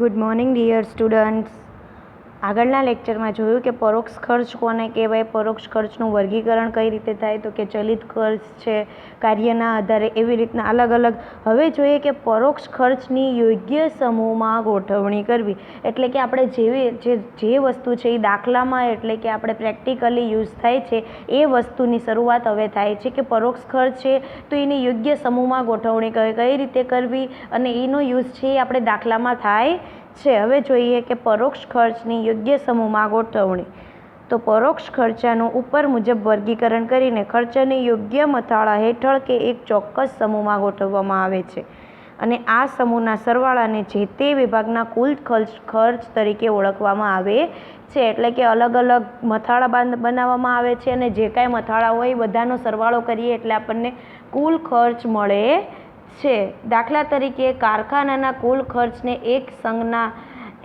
Good morning dear students. આગળના લેક્ચરમાં જોયું કે પરોક્ષ ખર્ચ કોને કહેવાય, પરોક્ષ ખર્ચનું વર્ગીકરણ કઈ રીતે થાય, તો કે ચલિત ખર્ચ છે, કાર્યના આધારે, એવી રીતના અલગ અલગ. હવે જોઈએ કે પરોક્ષ ખર્ચની યોગ્ય સમૂહમાં ગોઠવણી કરવી. એટલે કે આપણે જે વસ્તુ છે એ દાખલામાં એટલે કે આપણે પ્રેક્ટિકલી યુઝ થાય છે એ વસ્તુની શરૂઆત હવે થાય છે કે પરોક્ષ ખર્ચ છે તો એની યોગ્ય સમૂહમાં ગોઠવણી કઈ રીતે કરવી અને એનો યુઝ છે એ આપણે દાખલામાં થાય છે. હવે જોઈએ કે પરોક્ષ ખર્ચની યોગ્ય સમૂહમાં ગોઠવણી. તો પરોક્ષ ખર્ચાનું ઉપર મુજબ વર્ગીકરણ કરીને ખર્ચની યોગ્ય મથાળા હેઠળ કે એક ચોક્કસ સમૂહમાં ગોઠવવામાં આવે છે અને આ સમૂહના સરવાળાને જે તે વિભાગના કુલ ખર્ચ તરીકે ઓળખવામાં આવે છે. એટલે કે અલગ અલગ મથાળા બનાવવામાં આવે છે અને જે કાંઈ મથાળા હોય બધાનો સરવાળો કરીએ એટલે આપણને કુલ ખર્ચ મળે છે. દાખલા તરીકે કારખાનાના કુલ ખર્ચને એક સંજ્ઞા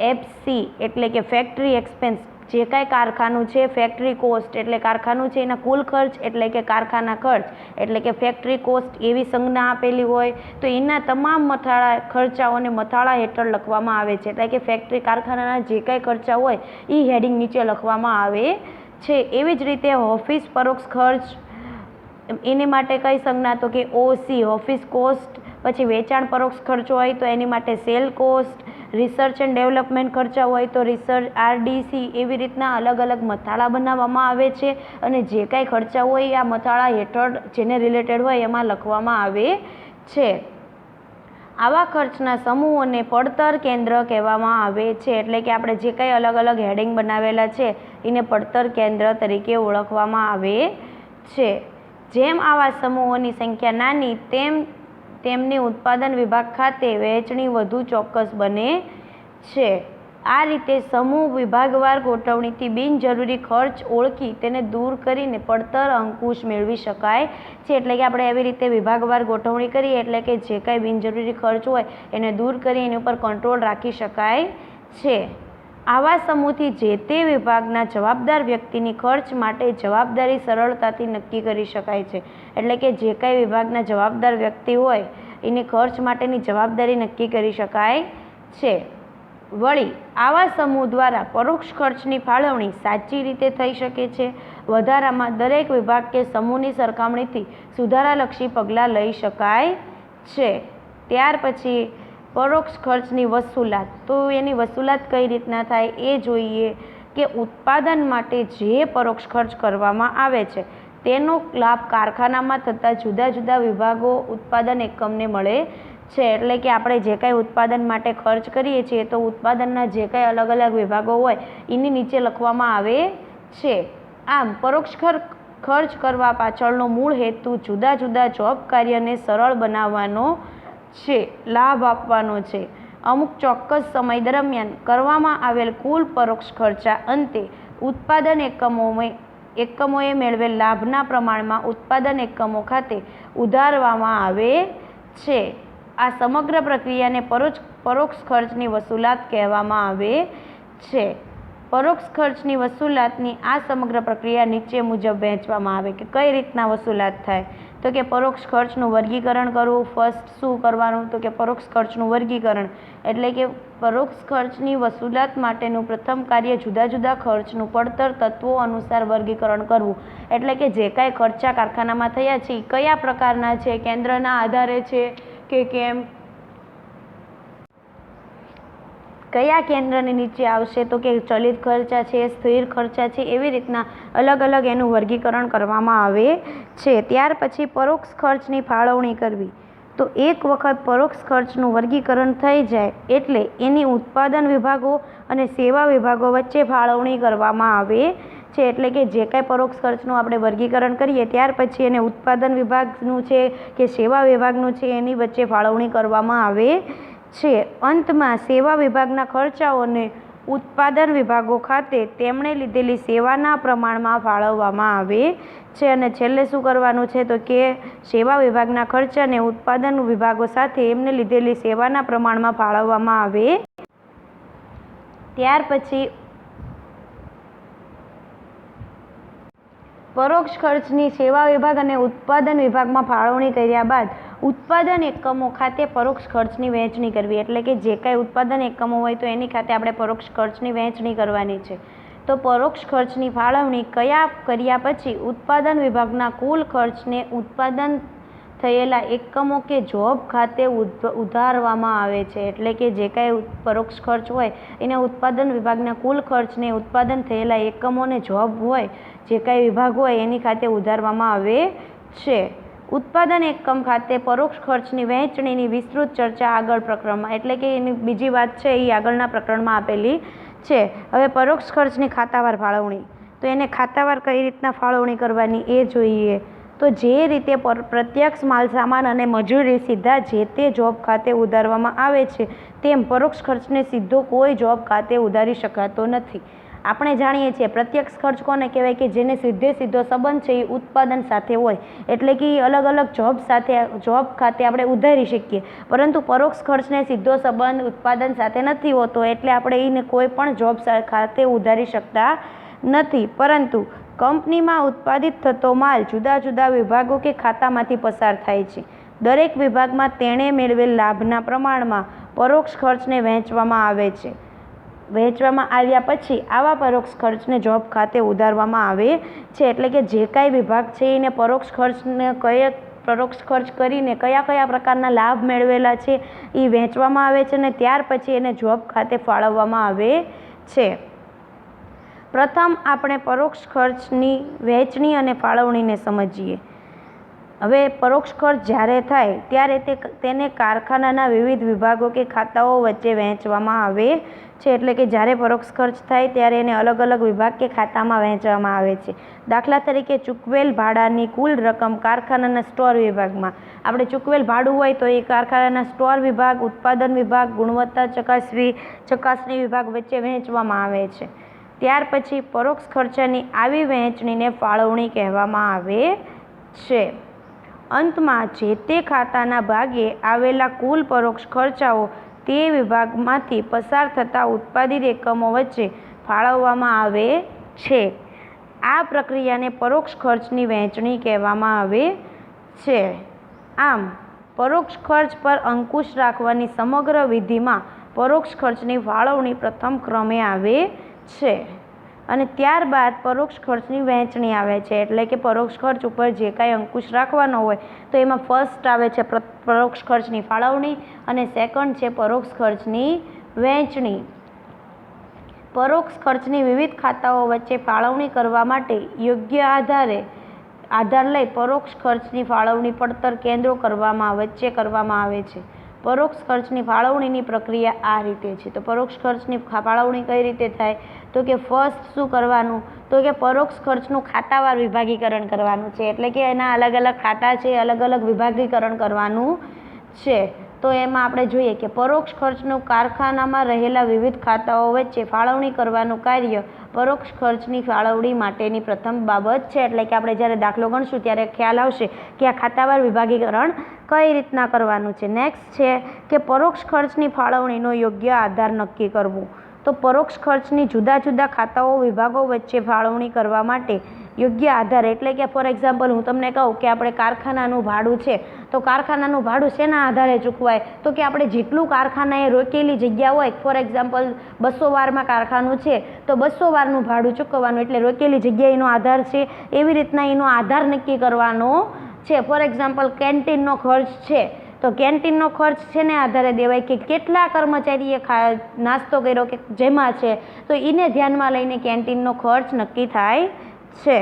એફસી એટલે કે ફેક્ટરી એક્સપેન્સ, જે કાંઈ કારખાનું છે, ફેક્ટરી કોસ્ટ એટલે કારખાનું છે એના કુલ ખર્ચ એટલે કે કારખાના ખર્ચ એટલે કે ફેક્ટરી કોસ્ટ એવી સંજ્ઞા આપેલી હોય તો એના તમામ ખર્ચાઓને મથાળા હેઠળ લખવામાં આવે છે. એટલે કે ફેક્ટરી કારખાનાના જે કાંઈ ખર્ચા હોય એ હેડિંગ નીચે લખવામાં આવે છે. એવી જ રીતે ઓફિસ પરોક્ષ ખર્ચ, એની માટે કઈ સંજ્ઞા, તો કે ઓસી ઓફિસ કોસ્ટ. પછી વેચાણ પરોક્ષ ખર્ચ હોય તો એની માટે cell cost, research and development ખર્ચા હોય તો રિસર્ચ આરડીસી. એવી રીતના અલગ અલગ મથાળા બનાવવામાં આવે છે અને જે કાંઈ ખર્ચા હોય આ મથાળા હેઠળ જેને રિલેટેડ હોય એમાં લખવામાં આવે છે. આવા ખર્ચના સમૂહોને પડતર કેન્દ્ર કહેવામાં આવે છે. એટલે કે આપણે જે કાંઈ અલગ અલગ હેડિંગ બનાવેલા છે એને પડતર કેન્દ્ર તરીકે ઓળખવામાં આવે છે. જેમ આવા સમૂહોની સંખ્યા નાની તેમ તેમની ઉત્પાદન વિભાગ ખાતે વહેંચણી વધુ ચોક્કસ બને છે. આ રીતે સમૂહ વિભાગવાર ગોઠવણીથી બિનજરૂરી ખર્ચ ઓળખી તેને દૂર કરીને પડતર અંકુશ મેળવી શકાય છે. એટલે કે આપણે એવી રીતે વિભાગવાર ગોઠવણી કરીએ એટલે કે જે કાંઈ બિનજરૂરી ખર્ચ હોય એને દૂર કરી એની ઉપર કંટ્રોલ રાખી શકાય છે. આવા સમૂહથી જે તે વિભાગના જવાબદાર વ્યક્તિની ખર્ચ માટે જવાબદારી સરળતાથી નક્કી કરી શકાય છે. એટલે કે જે કાંઈ વિભાગના જવાબદાર વ્યક્તિ હોય એની ખર્ચ માટેની જવાબદારી નક્કી કરી શકાય છે. વળી આવા સમૂહ દ્વારા પરોક્ષ ખર્ચની ફાળવણી સાચી રીતે થઈ શકે છે. વધારામાં દરેક વિભાગ કે સમૂહની સરખામણીથી સુધારાલક્ષી પગલાં લઈ શકાય છે. ત્યાર પછી પરોક્ષ ખર્ચની વસૂલાત. તો એની વસૂલાત કઈ રીતના થાય એ જોઈએ કે ઉત્પાદન માટે જે પરોક્ષ ખર્ચ કરવામાં આવે છે તેનો લાભ કારખાનામાં થતા જુદા જુદા વિભાગો ઉત્પાદન એકમને મળે છે. એટલે કે આપણે જે કાંઈ ઉત્પાદન માટે ખર્ચ કરીએ છીએ તો ઉત્પાદનના જે કાંઈ અલગ અલગ વિભાગો હોય એની નીચે લખવામાં આવે છે. આમ પરોક્ષ ખર્ચ કરવા પાછળનો મૂળ હેતુ જુદા જુદા જોબ કાર્યને સરળ બનાવવાનો છે, લાભ આપવાનો છે. અમુક ચોક્કસ સમય દરમિયાન કરવામાં આવેલ કુલ પરોક્ષ ખર્ચા અંતે ઉત્પાદન એકમોએ મેળવેલ લાભના પ્રમાણમાં ઉત્પાદન એકમો ખાતે ઉધારવામાં આવે છે. આ સમગ્ર પ્રક્રિયાને પરોક્ષ ખર્ચની વસૂલાત કહેવામાં આવે છે. પરોક્ષ ખર્ચની વસૂલાતની આ સમગ્ર પ્રક્રિયા નીચે મુજબ વહેંચવામાં આવે કે કઈ રીતના વસૂલાત થાય. તો કે પરોક્ષ ખર્ચનું વર્ગીકરણ કરવું. ફર્સ્ટ શું કરવાનું, તો કે પરોક્ષ ખર્ચનું વર્ગીકરણ એટલે કે પરોક્ષ ખર્ચની વસૂલાત માટેનું પ્રથમ કાર્ય જુદા જુદા ખર્ચનું પડતર તત્વો અનુસાર વર્ગીકરણ કરવું. એટલે કે જે કાંઈ ખર્ચા કારખાનામાં થયા છે એ કયા પ્રકારના છે, કેન્દ્રના આધારે છે કે કેમ, કયા કેન્દ્રની નીચે આવશે, તો કે ચલિત ખર્ચા છે, સ્થિર ખર્ચા છે, એવી રીતના અલગ અલગ એનું વર્ગીકરણ કરવામાં આવે છે. ત્યાર પછી પરોક્ષ ખર્ચની ફાળવણી કરવી. તો એક વખત પરોક્ષ ખર્ચનું વર્ગીકરણ થઈ જાય એટલે એની ઉત્પાદન વિભાગો અને સેવા વિભાગો વચ્ચે ફાળવણી કરવામાં આવે છે. એટલે કે જે કાંઈ પરોક્ષ ખર્ચનું આપણે વર્ગીકરણ કરીએ ત્યાર પછી એને ઉત્પાદન વિભાગનું છે કે સેવા વિભાગનું છે એની વચ્ચે ફાળવણી કરવામાં આવે છે. અંતમાં સેવા વિભાગના ખર્ચાઓને ઉત્પાદન વિભાગો ખાતે તેમણે લીધેલી સેવાના પ્રમાણમાં ફાળવવામાં આવે છે. અને છેલ્લે શું કરવાનું છે તો કે સેવા વિભાગના ખર્ચાને ઉત્પાદન વિભાગો સાથે એમને લીધેલી સેવાના પ્રમાણમાં ફાળવવામાં આવે. ત્યાર પછી પરોક્ષ ખર્ચની સેવા વિભાગ અને ઉત્પાદન વિભાગમાં ફાળવણી કર્યા બાદ ઉત્પાદન એકમો ખાતે પરોક્ષ ખર્ચની વહેંચણી કરવી, એટલે કે જે કાંઈ ઉત્પાદન એકમો હોય તો એની ખાતે આપણે પરોક્ષ ખર્ચની વહેંચણી કરવાની છે. તો પરોક્ષ ખર્ચની ફાળવણી કર્યા પછી ઉત્પાદન વિભાગના કુલ ખર્ચને ઉત્પાદન થયેલા એકમો કે જોબ ખાતે ઉધારવામાં આવે છે. એટલે કે જે કાંઈ પરોક્ષ ખર્ચ હોય એને ઉત્પાદન વિભાગના કુલ ખર્ચને ઉત્પાદન થયેલા એકમોને જોબ હોય જે કાંઈ વિભાગ હોય એની ખાતે ઉધારવામાં આવે છે. ઉત્પાદન એકમ ખાતે પરોક્ષ ખર્ચની વહેંચણીની વિસ્તૃત ચર્ચા આગળ પ્રકરણમાં, એટલે કે એની બીજી વાત છે એ આગળના પ્રકરણમાં આપેલી છે. હવે પરોક્ષ ખર્ચની ખાતાવાર ફાળવણી, તો એને ખાતાવાર કઈ રીતના ફાળવણી કરવાની એ જોઈએ. તો જે રીતે પ્રત્યક્ષ માલસામાન અને મજૂરી સીધા જે તે જોબ ખાતે ઉધારવામાં આવે છે તેમ પરોક્ષ ખર્ચને સીધો કોઈ જોબ ખાતે ઉધારી શકાતો નથી. આપણે જાણીએ છીએ પ્રત્યક્ષ ખર્ચ કોને કહેવાય કે જેને સીધો સંબંધ છે એ ઉત્પાદન સાથે હોય, એટલે કે અલગ અલગ જોબ ખાતે આપણે ઉધારી શકીએ. પરંતુ પરોક્ષ ખર્ચને સીધો સંબંધ ઉત્પાદન સાથે નથી હોતો, એટલે આપણે એને કોઈ પણ જોબ ખાતે ઉધારી શકતા નથી. પરંતુ કંપનીમાં ઉત્પાદિત થતો માલ જુદા જુદા વિભાગો કે ખાતામાંથી પસાર થાય છે. દરેક વિભાગમાં તેણે મેળવેલ લાભના પ્રમાણમાં પરોક્ષ ખર્ચને વહેંચવામાં આવે છે. વહેંચવામાં આવ્યા પછી આવા પરોક્ષ ખર્ચને જોબ ખાતે ઉધારવામાં આવે છે. એટલે કે જે કાંઈ વિભાગ છે એને પરોક્ષ ખર્ચ કરીને કયા પ્રકારના લાભ મેળવેલા છે એ વહેંચવામાં આવે છે અને ત્યાર પછી એને જોબ ખાતે ફાળવવામાં આવે છે. પ્રથમ આપણે પરોક્ષ ખર્ચની વહેંચણી અને ફાળવણીને સમજીએ. હવે પરોક્ષ ખર્ચ જ્યારે થાય ત્યારે તેને કારખાનાના વિવિધ વિભાગો કે ખાતાઓ વચ્ચે વહેંચવામાં આવે છે. એટલે કે જ્યારે પરોક્ષ ખર્ચ થાય ત્યારે એને અલગ અલગ વિભાગ કે ખાતામાં વહેંચવામાં આવે છે. દાખલા તરીકે ચૂકવેલ ભાડાની કુલ રકમ કારખાનાના સ્ટોર વિભાગમાં, આપણે ચૂકવેલ ભાડું હોય તો એ કારખાનાના સ્ટોર વિભાગ, ઉત્પાદન વિભાગ, ગુણવત્તા ચકાસણી વિભાગ વચ્ચે વહેંચવામાં આવે છે. ત્યાર પછી પરોક્ષ ખર્ચની આવી વહેંચણીને ફાળવણી કહેવામાં આવે છે. અંતમાં જે તે ખાતાના ભાગે આવેલા કુલ પરોક્ષ ખર્ચાઓ તે વિભાગમાંથી પસાર થતા ઉત્પાદિત એકમો વચ્ચે ફાળવવામાં આવે છે. આ પ્રક્રિયાને પરોક્ષ ખર્ચની વહેંચણી કહેવામાં આવે છે. આમ પરોક્ષ ખર્ચ પર અંકુશ રાખવાની સમગ્ર વિધિમાં પરોક્ષ ખર્ચની ફાળવણી પ્રથમ ક્રમે આવે છે અને ત્યારબાદ પરોક્ષ ખર્ચની વહેંચણી આવે છે. એટલે કે પરોક્ષ ખર્ચ ઉપર જે કાંઈ અંકુશ રાખવાનો હોય તો એમાં ફર્સ્ટ આવે છે પરોક્ષ ખર્ચની ફાળવણી અને સેકન્ડ છે પરોક્ષ ખર્ચની વહેંચણી. પરોક્ષ ખર્ચની વિવિધ ખાતાઓ વચ્ચે ફાળવણી કરવા માટે યોગ્ય આધાર લઈ પરોક્ષ ખર્ચની ફાળવણી પડતર કેન્દ્રો વચ્ચે કરવામાં આવે છે. પરોક્ષ ખર્ચની ફાળવણીની પ્રક્રિયા આ રીતે છે. તો પરોક્ષ ખર્ચની ફાળવણી કઈ રીતે થાય તો કે ફર્સ્ટ શું કરવાનું તો કે પરોક્ષ ખર્ચનું ખાતાવાર વિભાગીકરણ કરવાનું છે. એટલે કે એના અલગ અલગ ખાતા છે, અલગ અલગ વિભાગીકરણ કરવાનું છે. તો એમાં આપણે જોઈએ કે પરોક્ષ ખર્ચનું કારખાનામાં રહેલા વિવિધ ખાતાઓ વચ્ચે ફાળવણી કરવાનું કાર્ય પરોક્ષ ખર્ચની ફાળવણી માટેની પ્રથમ બાબત છે. એટલે કે આપણે જ્યારે દાખલો ગણશું ત્યારે ખ્યાલ આવશે કે આ ખાતાવાર વિભાગીકરણ કઈ રીતના કરવાનું છે. નેક્સ્ટ છે કે પરોક્ષ ખર્ચની ફાળવણીનો યોગ્ય આધાર નક્કી કરવું. તો પરોક્ષ ખર્ચની જુદા જુદા ખાતાઓ વિભાગો વચ્ચે ફાળવણી કરવા માટે યોગ્ય આધાર, એટલે કે ફોર એક્ઝામ્પલ હું તમને કહું કે આપણે કારખાનાનું ભાડું છે તો કારખાનાનું ભાડું શેના આધારે ચૂકવાય તો કે આપણે જેટલું કારખાનાએ રોકેલી જગ્યા હોય, ફોર એક્ઝામ્પલ 200 વારમાં કારખાનું છે તો 200 વારનું ભાડું ચૂકવવાનું, એટલે રોકેલી જગ્યા એનો આધાર છે. એવી રીતના એનો આધાર નક્કી કરવાનો છે. ફોર એક્ઝામ્પલ કેન્ટીનનો ખર્ચ છે તો કેન્ટીનનો ખર્ચ છે ને આધારે દેવાય કે કેટલા કર્મચારીએ નાસ્તો કર્યો કે જેમાં છે તો એને ધ્યાનમાં લઈને કેન્ટીનનો ખર્ચ નક્કી થાય છે.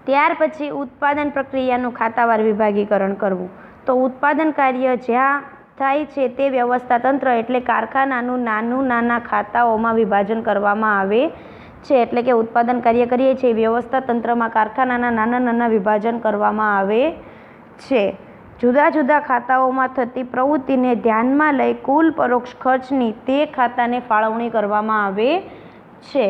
ત્યાર પછી ઉત્પાદન પ્રક્રિયાનું ખાતાવાર વિભાગીકરણ કરવું. તો ઉત્પાદન કાર્ય જ્યાં થાય છે તે વ્યવસ્થા તંત્ર એટલે કારખાનાનું નાના ખાતાઓમાં વિભાજન કરવામાં આવે છે. એટલે કે ઉત્પાદન કાર્ય કરીએ છીએ વ્યવસ્થા તંત્રમાં કારખાનાના નાના વિભાજન કરવામાં આવે છે. જુદા જુદા ખાતાઓમાં થતી પ્રવૃત્તિને ધ્યાનમાં લઈ કુલ પરોક્ષ ખર્ચની તે ખાતાને ફાળવણી કરવામાં આવે છે.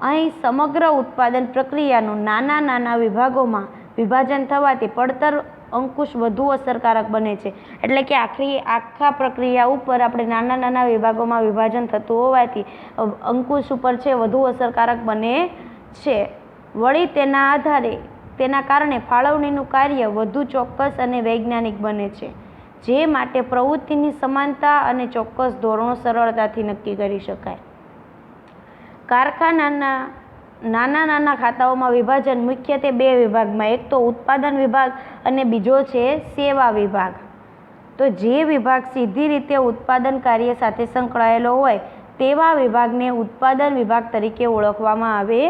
અહીં સમગ્ર ઉત્પાદન પ્રક્રિયાનું નાના વિભાગોમાં વિભાજન થવાથી પડતર અંકુશ વધુ અસરકારક બને છે. એટલે કે આખા પ્રક્રિયા ઉપર આપણે નાના વિભાગોમાં વિભાજન થતું હોવાથી અંકુશ ઉપર છે વધુ અસરકારક બને છે. વળી તેના આધારે તેના કારણે ફાળવણીનું કાર્ય વધુ ચોક્કસ અને વૈજ્ઞાનિક બને છે, જે માટે પ્રવૃત્તિની સમાનતા અને ચોક્કસ ધોરણો સરળતાથી નક્કી કરી શકાય. કારખાનાના નાના ખાતાઓમાં વિભાજન મુખ્યત્વે બે વિભાગમાં, એક તો ઉત્પાદન વિભાગ અને બીજો છે સેવા વિભાગ. તો જે વિભાગ સીધી રીતે ઉત્પાદન કાર્ય સાથે સંકળાયેલો હોય તેવા વિભાગને ઉત્પાદન વિભાગ તરીકે ઓળખવામાં આવે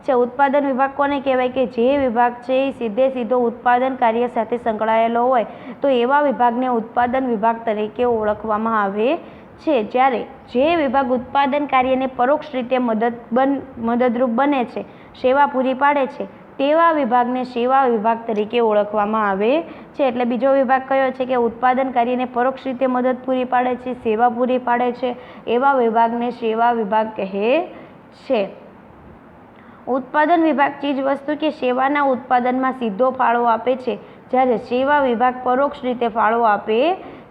છે. ઉત્પાદન વિભાગ કોને કહેવાય? કે જે વિભાગ છે એ સીધો ઉત્પાદન કાર્ય સાથે સંકળાયેલો હોય તો એવા વિભાગને ઉત્પાદન વિભાગ તરીકે ઓળખવામાં આવે છે. જ્યારે જે વિભાગ ઉત્પાદન કાર્યને પરોક્ષ રીતે મદદરૂપ બને છે, સેવા પૂરી પાડે છે, તેવા વિભાગને સેવા વિભાગ તરીકે ઓળખવામાં આવે છે. એટલે બીજો વિભાગ કયો છે? કે ઉત્પાદન કાર્યને પરોક્ષ રીતે મદદ પૂરી પાડે છે, સેવા પૂરી પાડે છે, એવા વિભાગને સેવા વિભાગ કહે છે. ઉત્પાદન વિભાગ ચીજ વસ્તુ કે સેવાના ઉત્પાદનમાં સીધો ફાળો આપે છે, જ્યારે સેવા વિભાગ પરોક્ષ રીતે ફાળો આપે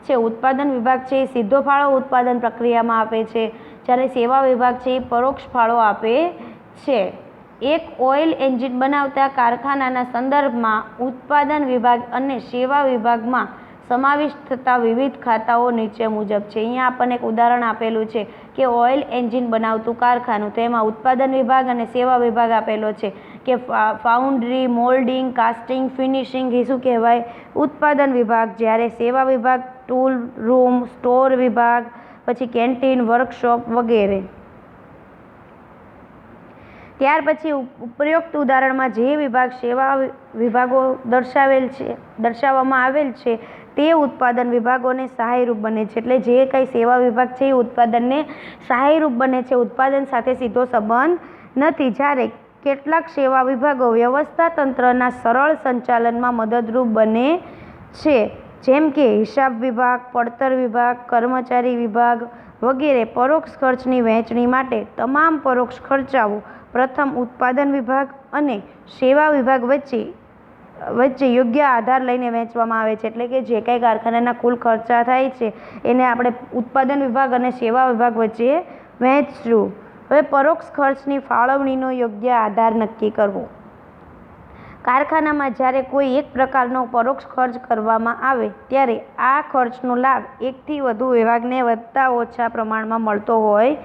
છે. ઉત્પાદન વિભાગ છે એ સીધો ફાળો ઉત્પાદન પ્રક્રિયામાં આપે છે, જ્યારે સેવા વિભાગ છે એ પરોક્ષ ફાળો આપે છે. એક ઓઇલ એન્જિન બનાવતા કારખાનાના સંદર્ભમાં ઉત્પાદન વિભાગ અને સેવા વિભાગમાં સમાવિષ્ટ થતા વિવિધ ખાતાઓ નીચે મુજબ છે. અહીંયા આપણને એક ઉદાહરણ આપેલું છે કે ઓઇલ એન્જિન બનાવતું કારખાનું, તો એમાં ઉત્પાદન વિભાગ અને સેવા વિભાગ આપેલો છે કે ફાઉન્ડ્રી, મોલ્ડિંગ, કાસ્ટિંગ, ફિનિશિંગ એ શું કહેવાય? ઉત્પાદન વિભાગ. જ્યારે સેવા વિભાગ ટૂલ રૂમ, સ્ટોર વિભાગ, પછી કેન્ટીન, વર્કશોપ વગેરે. ત્યાર પછી ઉપરોક્ત ઉદાહરણમાં જે વિભાગ સેવા વિભાગો દર્શાવવામાં આવેલ છે તે ઉત્પાદન વિભાગોને સહાયરૂપ બને છે. એટલે જે કંઈ સેવા વિભાગ છે એ ઉત્પાદનને સહાયરૂપ બને છે, ઉત્પાદન સાથે સીધો સંબંધ નથી. જ્યારે કેટલાક સેવા વિભાગો વ્યવસ્થા તંત્રના સરળ સંચાલનમાં મદદરૂપ બને છે, જેમ કે હિસાબ વિભાગ, પડતર વિભાગ, કર્મચારી વિભાગ વગેરે. પરોક્ષ ખર્ચની વહેંચણી માટે તમામ પરોક્ષ ખર્ચાઓ પ્રથમ ઉત્પાદન વિભાગ અને સેવા વિભાગ વચ્ચે યોગ્ય આધાર લઈને વહેંચવામાં આવે છે. એટલે કે જે કાંઈ કારખાનાના કુલ ખર્ચા થાય છે એને આપણે ઉત્પાદન વિભાગ અને સેવા વિભાગ વચ્ચે વહેંચશું. હવે પરોક્ષ ખર્ચની ફાળવણીનો યોગ્ય આધાર નક્કી કરવો. કારખાનામાં જ્યારે કોઈ એક પ્રકારનો પરોક્ષ ખર્ચ કરવામાં આવે ત્યારે આ ખર્ચનો લાભ એકથી વધુ વિભાગને વધતા ઓછા પ્રમાણમાં મળતો હોય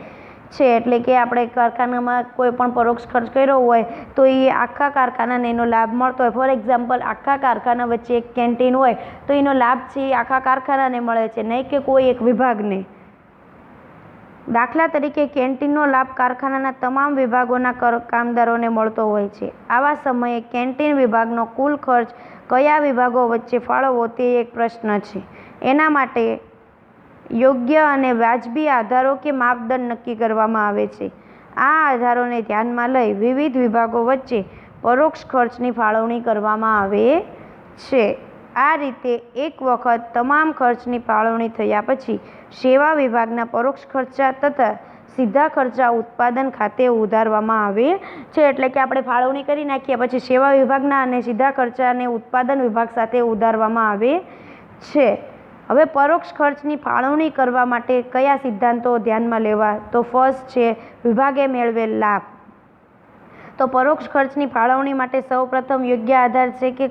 છે. એટલે કે આપણે કારખાનામાં કોઈ પણ પરોક્ષ ખર્ચ કર્યો હોય તો એ આખા કારખાનાને એનો લાભ મળતો હોય. ફોર એક્ઝામ્પલ, આખા કારખાના વચ્ચે એક કેન્ટીન હોય તો એનો લાભ છે એ આખા કારખાનાને મળે છે, નહીં કે કોઈ એક વિભાગને. દાખલા તરીકે કેન્ટીનનો લાભ કારખાનાના તમામ વિભાગોના કામદારોને મળતો હોય છે. આવા સમયે કેન્ટીન વિભાગનો કુલ ખર્ચ કયા વિભાગો વચ્ચે ફાળવવો તે એક પ્રશ્ન છે. એના માટે યોગ્ય અને વાજબી આધારો કે માપદંડ નક્કી કરવામાં આવે છે. આ આધારોને ધ્યાનમાં લઈ વિવિધ વિભાગો વચ્ચે પરોક્ષ ખર્ચની ફાળવણી કરવામાં આવે છે. આ રીતે એક વખત તમામ ખર્ચની ફાળવણી થયા પછી સેવા વિભાગના પરોક્ષ ખર્ચા તથા સીધા ખર્ચા ઉત્પાદન ખાતે ઉધારવામાં આવે છે. એટલે કે આપણે ફાળવણી કરી નાખીએ પછી સેવા વિભાગના અને સીધા ખર્ચાને ઉત્પાદન વિભાગ સાથે ઉધારવામાં આવે છે. હવે પરોક્ષ ખર્ચની ફાળવણી કરવા માટે કયા સિદ્ધાંતો ધ્યાનમાં લેવા? તો ફર્સ્ટ છે વિભાગે મેળવેલ લાભ. તો પરોક્ષ ખર્ચની ફાળવણી માટે સૌપ્રથમ યોગ્ય આધાર છે કે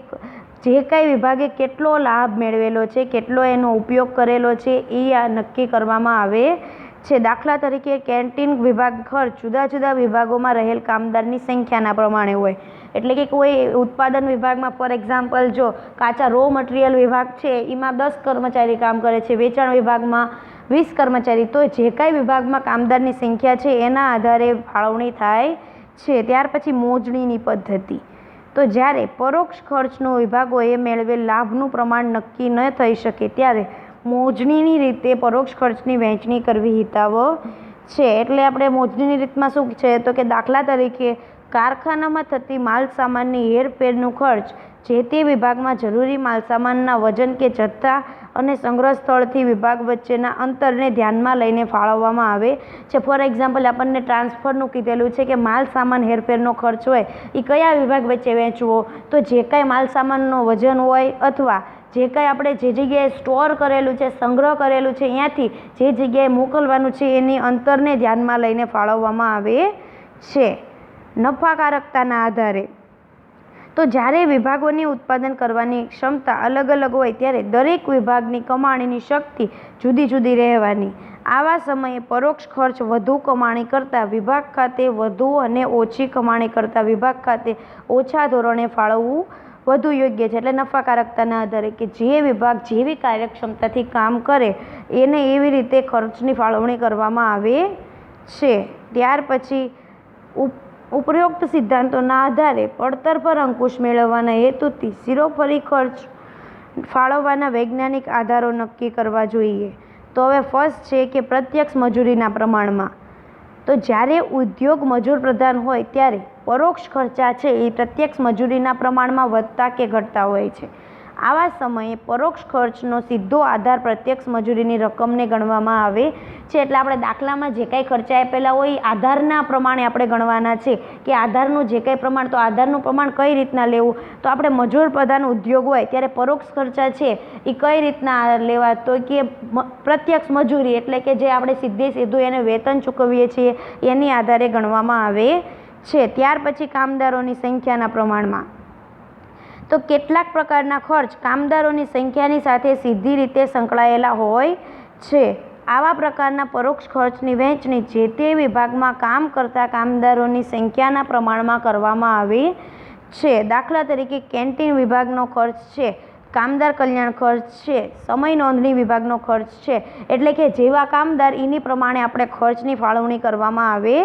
જે કાંઈ વિભાગે કેટલો લાભ મેળવેલો છે, કેટલો એનો ઉપયોગ કરેલો છે એ નક્કી કરવામાં આવે છે. દાખલા તરીકે કેન્ટીન વિભાગ ખર્ચ જુદા જુદા વિભાગોમાં રહેલ કામદારની સંખ્યાના પ્રમાણે હોય. એટલે કે કોઈ ઉત્પાદન વિભાગમાં ફોર એક્ઝામ્પલ જો કાચા રો મટીરિયલ વિભાગ છે એમાં 10 કર્મચારી કામ કરે છે, વેચાણ વિભાગમાં 20 કર્મચારી, તો જે કાંઈ વિભાગમાં કામદારની સંખ્યા છે એના આધારે ફાળવણી થાય છે. ત્યાર પછી મોજણીની પદ્ધતિ. તો જ્યારે પરોક્ષ ખર્ચનો વિભાગોએ મેળવેલ લાભનું પ્રમાણ નક્કી ન થઈ શકે ત્યારે મોજણીની રીતે પરોક્ષ ખર્ચની વહેંચણી કરવી હિતાવહ છે. એટલે આપણે મોજણીની રીતમાં શું છે તો કે દાખલા તરીકે કારખાનામાં થતી માલ સામાનની હેરફેરનું ખર્ચ જે તે વિભાગમાં જરૂરી માલસામાનના વજન કે જથ્થા અને સંગ્રહ સ્થળથી વિભાગ વચ્ચેના અંતરને ધ્યાનમાં લઈને ફાળવવામાં આવે છે. ફોર એક્ઝામ્પલ, આપણને ટ્રાન્સફરનું કીધેલું છે કે માલ સામાન હેરફેરનો ખર્ચ હોય એ કયા વિભાગ વચ્ચે વહેંચવો? તો જે કાંઈ માલ સામાનનો વજન હોય અથવા જે કાંઈ આપણે જે જગ્યાએ સ્ટોર કરેલું છે, સંગ્રહ કરેલું છે, ત્યાંથી જે જગ્યાએ મોકલવાનું છે એની અંતરને ધ્યાનમાં લઈને ફાળવવામાં આવે છે. નફાકારકતાના આધારે. તો જ્યારે વિભાગોની ઉત્પાદન કરવાની ક્ષમતા અલગ અલગ હોય ત્યારે દરેક વિભાગની કમાણીની શક્તિ જુદી જુદી રહેવાની. આવા સમયે પરોક્ષ ખર્ચ વધુ કમાણી કરતા વિભાગ ખાતે વધુ અને ઓછી કમાણી કરતા વિભાગ ખાતે ઓછા ધોરણે ફાળવવું વધુ યોગ્ય છે. એટલે નફાકારકતાના આધારે કે જે વિભાગ જેવી કાર્યક્ષમતાથી કામ કરે એને એવી રીતે ખર્ચની ફાળવણી કરવામાં આવે છે. ત્યાર પછી ઉપરોક્ત સિદ્ધાંતોના આધારે પડતર પર અંકુશ મેળવવાના હેતુથી શિરોફરી ખર્ચ ફાળવવાના વૈજ્ઞાનિક આધારો નક્કી કરવા જોઈએ. તો હવે ફર્સ્ટ છે કે પ્રત્યક્ષ મજૂરીના પ્રમાણમાં. તો જ્યારે ઉદ્યોગ મજૂર પ્રધાન હોય ત્યારે પરોક્ષ ખર્ચા છે એ પ્રત્યક્ષ મજૂરીના પ્રમાણમાં વધતા કે ઘટતા હોય છે. આવા સમયે પરોક્ષ ખર્ચનો સીધો આધાર પ્રત્યક્ષ મજૂરીની રકમને ગણવામાં આવે છે. એટલે આપણે દાખલામાં જે કાંઈ ખર્ચા આપેલા હોય એ આધારના પ્રમાણે આપણે ગણવાના છે કે આધારનું જે કાંઈ પ્રમાણ, તો આધારનું પ્રમાણ કઈ રીતના લેવું. તો આપણે મજૂર પ્રધાન ઉદ્યોગ હોય ત્યારે પરોક્ષ ખર્ચા છે એ કઈ રીતના લેવા, તો કે પ્રત્યક્ષ મજૂરી એટલે કે જે આપણે સીધું એને વેતન ચૂકવીએ છીએ એની આધારે ગણવામાં આવે છે. ત્યાર પછી કામદારોની સંખ્યાના પ્રમાણમાં. તો કેટલાક પ્રકારના ખર્ચ કામદારોની સંખ્યાની સાથે સીધી રીતે સંકળાયેલા હોય છે. આવા પ્રકારના પરોક્ષ ખર્ચની વહેંચણી જે તે વિભાગમાં કામ કરતા કામદારોની સંખ્યાના પ્રમાણમાં કરવામાં આવે છે. દાખલા તરીકે કેન્ટીન વિભાગનો ખર્ચ છે, કામદાર કલ્યાણ ખર્ચ છે, સમય નોંધણી વિભાગનો ખર્ચ છે. એટલે કે જેવા કામદાર એની પ્રમાણે આપણે ખર્ચની ફાળવણી કરવામાં આવે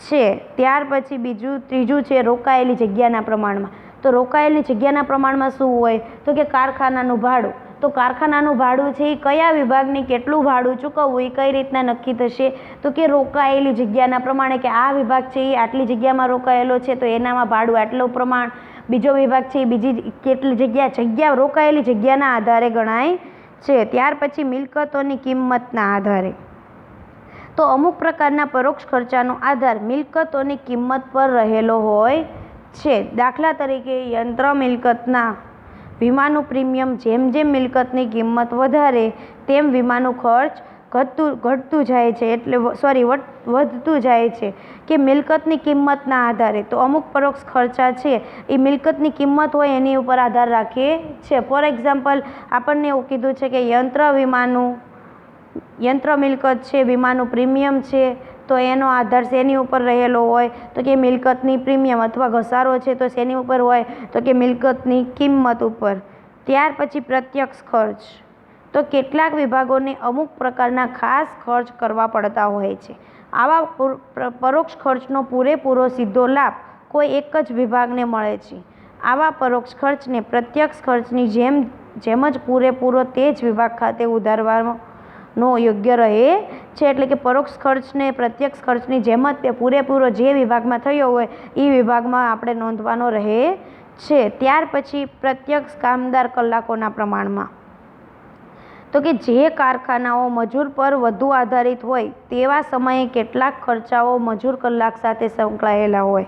છે. ત્યાર પછી ત્રીજું છે રોકાયેલી જગ્યાના પ્રમાણમાં. તો રોકાયેલી જગ્યાના પ્રમાણમાં શું હોય, તો કે કારખાનાનું ભાડું. તો કારખાનાનું ભાડું છે એ કયા વિભાગને કેટલું ભાડું ચૂકવવું એ કઈ રીતના નક્કી થશે, તો કે રોકાયેલી જગ્યાના પ્રમાણે કે આ વિભાગ છે એ આટલી જગ્યામાં રોકાયેલો છે તો એનામાં ભાડું આટલું પ્રમાણ, બીજો વિભાગ છે એ બીજી કેટલી જગ્યા રોકાયેલી જગ્યાના આધારે ગણાય છે. ત્યાર પછી મિલકતોની કિંમતના આધારે. તો અમુક પ્રકારના પરોક્ષ ખર્ચાનો આધાર મિલકતોની કિંમત પર રહેલો હોય છે. દાખલા તરીકે યંત્ર મિલકતના વીમાનું પ્રીમિયમ. જેમ જેમ મિલકતની કિંમત વધારે તેમ વીમાનું ખર્ચ વધતું જાય છે કે મિલકતની કિંમતના આધારે. તો અમુક પરોક્ષ ખર્ચા છે એ મિલકતની કિંમત હોય એની ઉપર આધાર રાખે છે. ફોર એક્ઝામ્પલ આપણને એવું કીધું છે કે યંત્ર મિલકત છે, વીમાનું પ્રીમિયમ છે, તો એનો આધાર શેની ઉપર રહેલો હોય, તો કે મિલકતની પ્રીમિયમ. અથવા ઘસારો છે તો શેની ઉપર હોય, તો કે મિલકતની કિંમત ઉપર. ત્યાર પછી પ્રત્યક્ષ ખર્ચ. તો કેટલાક વિભાગોને અમુક પ્રકારના ખાસ ખર્ચ કરવા પડતા હોય છે. આવા પરોક્ષ ખર્ચનો પૂરેપૂરો સીધો લાભ કોઈ એક જ વિભાગને મળે છે. આવા પરોક્ષ ખર્ચને પ્રત્યક્ષ ખર્ચની જેમ જ પૂરેપૂરો તે જ વિભાગ ખાતે ઉધારવાનો યોગ્ય રહે છે. એટલે કે પરોક્ષ ખર્ચને પ્રત્યક્ષ ખર્ચની જેમ જ તે પૂરેપૂરો જે વિભાગમાં થયો હોય એ વિભાગમાં આપણે નોંધવાનો રહે છે. ત્યાર પછી પ્રત્યક્ષ કામદાર કલાકોના પ્રમાણમાં. તો કે જે કારખાનાઓ મજૂર પર વધુ આધારિત હોય તેવા સમયે કેટલાક ખર્ચાઓ મજૂર કલાક સાથે સંકળાયેલા હોય.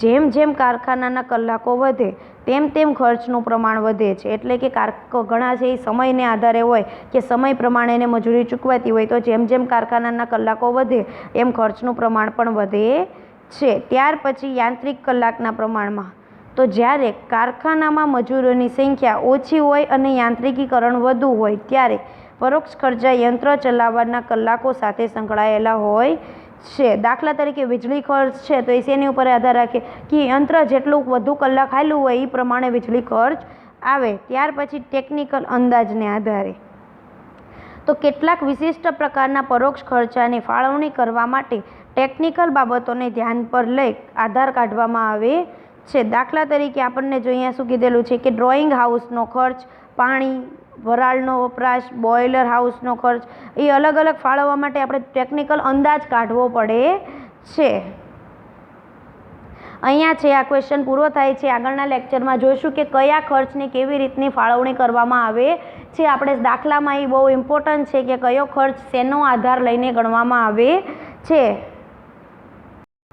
જેમ જેમ કારખાનાના કલાકો વધે તેમ તેમ ખર્ચનું પ્રમાણ વધે છે. એટલે કે ઘણા છે એ સમયને આધારે હોય કે સમય પ્રમાણે એને મજૂરી ચૂકવાતી હોય, તો જેમ જેમ કારખાનાના કલાકો વધે એમ ખર્ચનું પ્રમાણ પણ વધે છે. ત્યાર પછી યાંત્રિક કલાકના પ્રમાણમાં. તો જ્યારે કારખાનામાં મજૂરોની સંખ્યા ઓછી હોય અને યાંત્રિકીકરણ વધુ હોય ત્યારે પરોક્ષ ખર્ચા યંત્ર ચલાવવાના કલાકો સાથે સંકળાયેલા હોય છે. દાખલા તરીકે વીજળી ખર્ચ છે તો એ શેની ઉપર આધાર રાખે કે યંત્ર જેટલું વધુ કલાક હાલ્યું હોય એ પ્રમાણે વીજળી ખર્ચ આવે. ત્યાર પછી ટેકનિકલ અંદાજને આધારે. તો કેટલાક વિશિષ્ટ પ્રકારના પરોક્ષ ખર્ચાની ફાળવણી કરવા માટે ટેકનિકલ બાબતોને ધ્યાન પર લઈ આધાર કાઢવામાં આવે છે. દાખલા તરીકે આપણને જો અહીંયા શું કીધેલું છે કે ડ્રોઈંગ હાઉસનો ખર્ચ, પાણી, વરાળનો વપરાશ, બોઇલર હાઉસનો ખર્ચ, એ અલગ અલગ ફાળવવા માટે આપણે ટેકનિકલ અંદાજ કાઢવો પડે છે. અહીંયા છે આ ક્વેશ્ચન પૂરો થાય છે. આગળના લેક્ચરમાં જોઈશું કે કયા ખર્ચની કેવી રીતની ફાળવણી કરવામાં આવે છે. આપણે દાખલામાં એ બહુ ઇમ્પોર્ટન્ટ છે કે કયો ખર્ચ શેનો આધાર લઈને ગણવામાં આવે છે.